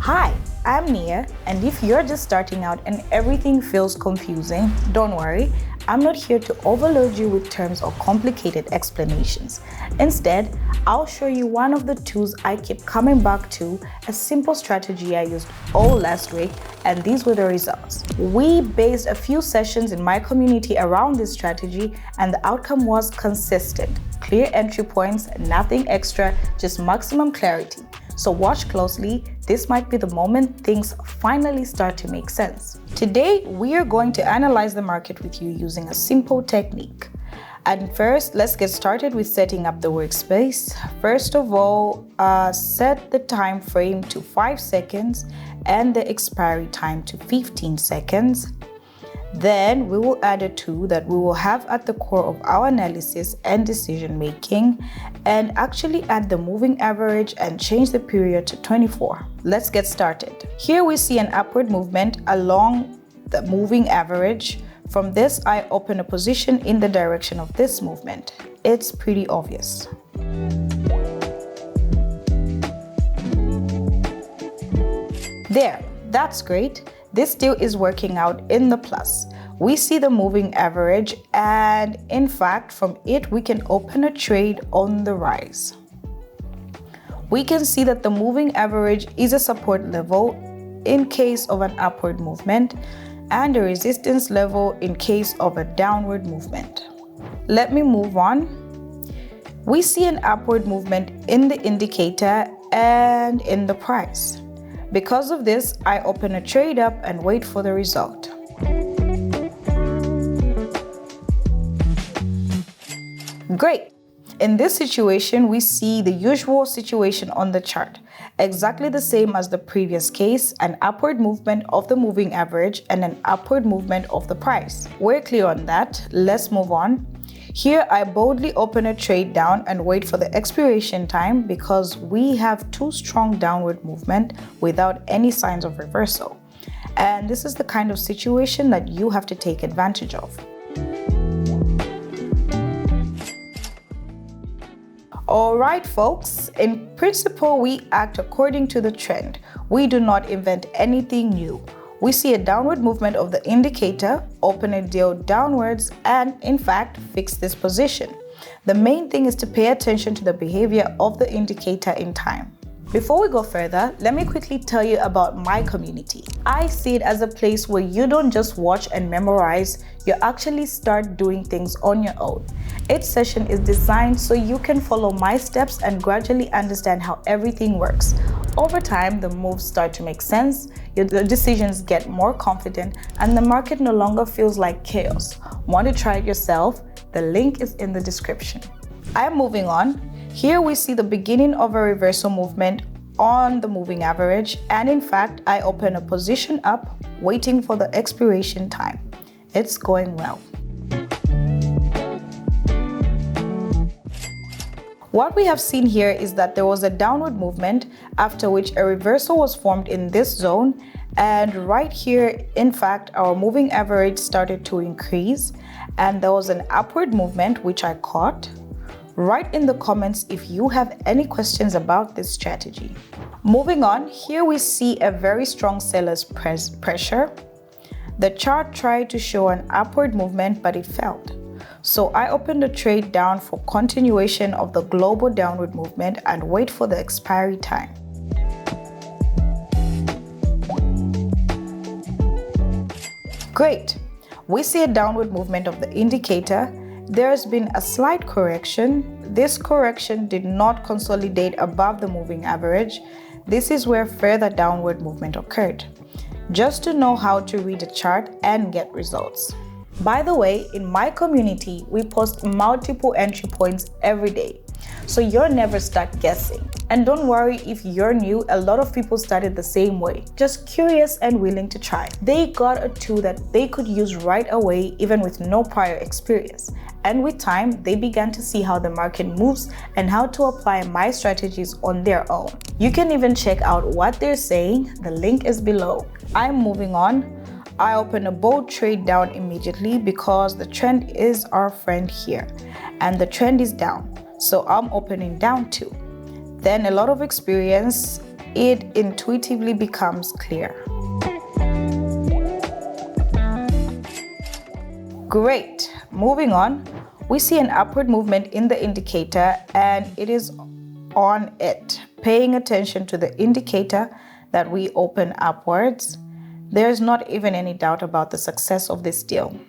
Hi, I'm Nia, and if you're just starting out and everything feels confusing, don't worry. I'm not here to overload you with terms or complicated explanations. Instead, I'll show you one of the tools I keep coming back to, a simple strategy I used all last week, and these were the results. We based a few sessions in my community around this strategy, and the outcome was consistent. Clear entry points, nothing extra, just maximum clarity. So watch closely, this might be the moment things finally start to make sense. Today, we are going to analyze the market with you using a simple technique. And first, let's get started with setting up the workspace. First of all, set the time frame to 5 seconds and the expiry time to 15 seconds. Then we will add a tool that we will have at the core of our analysis and decision making, and actually add the moving average and change the period to 24. Let's get started. Here we see an upward movement along the moving average. From this, I open a position in the direction of this movement. It's pretty obvious. There, that's great. This deal is working out in the plus. We see the moving average, and in fact, from it, we can open a trade on the rise. We can see that the moving average is a support level in case of an upward movement and a resistance level in case of a downward movement. Let me move on. We see an upward movement in the indicator and in the price. Because of this, I open a trade up and wait for the result. Great. In this situation, we see the usual situation on the chart. Exactly the same as the previous case, an upward movement of the moving average and an upward movement of the price. We're clear on that. Let's move on. Here, I boldly open a trade down and wait for the expiration time because we have two strong downward movement without any signs of reversal. And this is the kind of situation that you have to take advantage of. All right, folks, in principle, we act according to the trend. We do not invent anything new. We see a downward movement of the indicator, open a deal downwards, and in fact, fix this position. The main thing is to pay attention to the behavior of the indicator in time. Before we go further, let me quickly tell you about my community. I see it as a place where you don't just watch and memorize, you actually start doing things on your own. Each session is designed so you can follow my steps and gradually understand how everything works. Over time, the moves start to make sense, your decisions get more confident, and the market no longer feels like chaos. Want to try it yourself? The link is in the description. I am moving on. Here we see the beginning of a reversal movement on the moving average, and in fact, I open a position up, waiting for the expiration time. It's going well. What we have seen here is that there was a downward movement, after which a reversal was formed in this zone, and right here, in fact, our moving average started to increase, and there was an upward movement which I caught. Write in the comments if you have any questions about this strategy. Moving on, here we see a very strong seller's pressure. The chart tried to show an upward movement, but it failed. So I opened a trade down for continuation of the global downward movement and wait for the expiry time. Great. We see a downward movement of the indicator. There has been a slight correction. This correction did not consolidate above the moving average. This is where further downward movement occurred. Just to know how to read a chart and get results. By the way, in my community, we post multiple entry points every day, so you're never stuck guessing. And don't worry if you're new, a lot of people started the same way, just curious and willing to try. They got a tool that they could use right away, even with no prior experience. And with time, they began to see how the market moves and how to apply my strategies on their own. You can even check out what they're saying. The link is below. I'm moving on. I open a bold trade down immediately because the trend is our friend here and the trend is down. So I'm opening down too. Then a lot of experience it intuitively becomes clear. Great. Moving on, we see an upward movement in the indicator and it is on it. Paying attention to the indicator that we open upwards, there's not even any doubt about the success of this deal.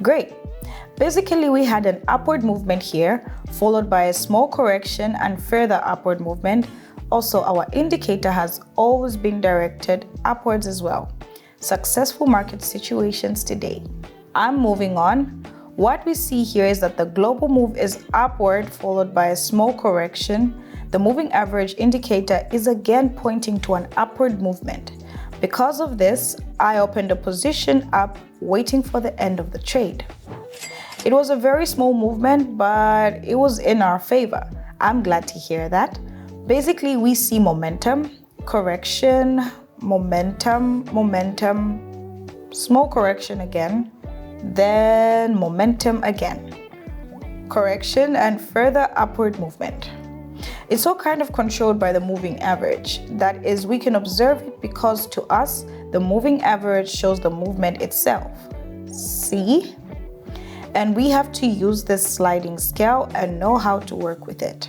Great. Basically, we had an upward movement here, followed by a small correction and further upward movement. Also, our indicator has always been directed upwards as well. Successful market situations today. I'm moving on. What we see here is that the global move is upward, followed by a small correction. The moving average indicator is again pointing to an upward movement. Because of this, I opened a position up, waiting for the end of the trade. It was a very small movement, but it was in our favor. I'm glad to hear that. Basically, we see momentum, correction, momentum, small correction again, then momentum again, correction and further upward movement. It's all kind of controlled by the moving average. That is, we can observe it because to us, the moving average shows the movement itself. See? And we have to use this sliding scale and know how to work with it.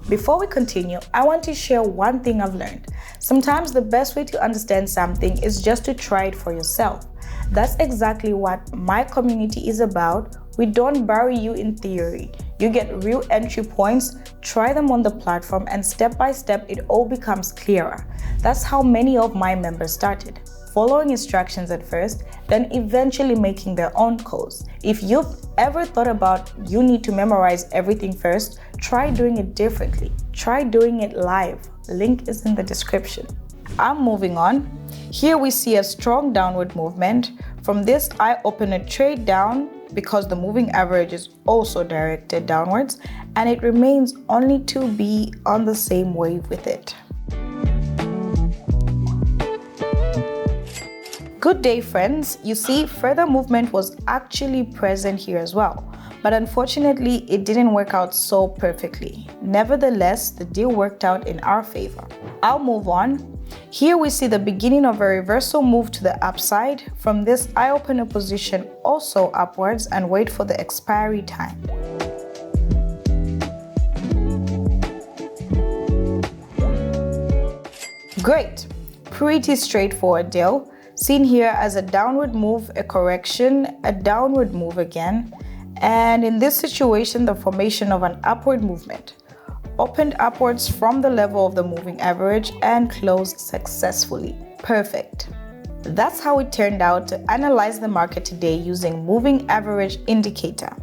Before we continue, I want to share one thing I've learned. Sometimes the best way to understand something is just to try it for yourself. That's exactly what my community is about. We don't bury you in theory. You get real entry points, try them on the platform, and step by step, it all becomes clearer. That's how many of my members started. Following instructions at first, then eventually making their own codes. If you've ever thought about you need to memorize everything first, try doing it differently. Try doing it live. Link is in the description. I'm moving on. Here we see a strong downward movement. From this, I open a trade down because the moving average is also directed downwards and it remains only to be on the same wave with it. Good day, friends. You see, further movement was actually present here as well, but unfortunately, it didn't work out so perfectly. Nevertheless, the deal worked out in our favor. I'll move on. Here we see the beginning of a reversal move to the upside. From this, I open a position also upwards and wait for the expiry time. Great. Pretty straightforward deal. Seen here as a downward move, a correction, a downward move again, and in this situation, the formation of an upward movement. Opened upwards from the level of the moving average and closed successfully. Perfect. That's how it turned out to analyze the market today using moving average indicator.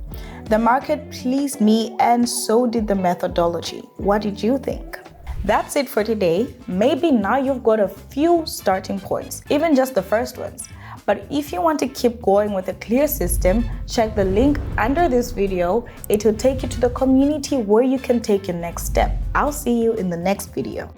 The market pleased me and so did the methodology. What did you think? That's it for today. Maybe now you've got a few starting points, even just the first ones. But if you want to keep going with a clear system, check the link under this video. It will take you to the community where you can take your next step. I'll see you in the next video.